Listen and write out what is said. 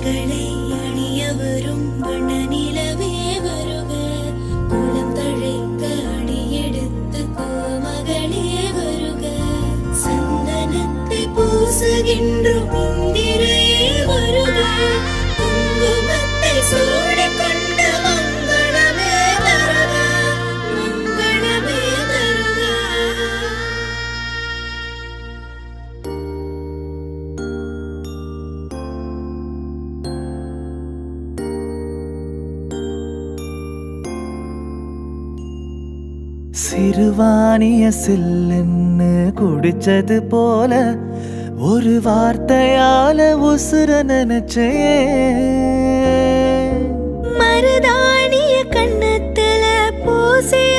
மணிகளை அணிய வரும் வண்ண நிலவே வருக குலம் தழைக்க அடியெடுத்து கோமகளே வருக சந்தனத்தை பூசுகின்றோம் இந்திரையே வருக குங்குமத்தை சூடிக் கொண்ட மங்களமே தருக மங்களமே தருக. சிறுவாணிய சில்லுன்னு குடிச்சது போல ஒரு வார்த்தையால உசுர நினைச்சே மருதாணிய கண்ணத்துல பூசிய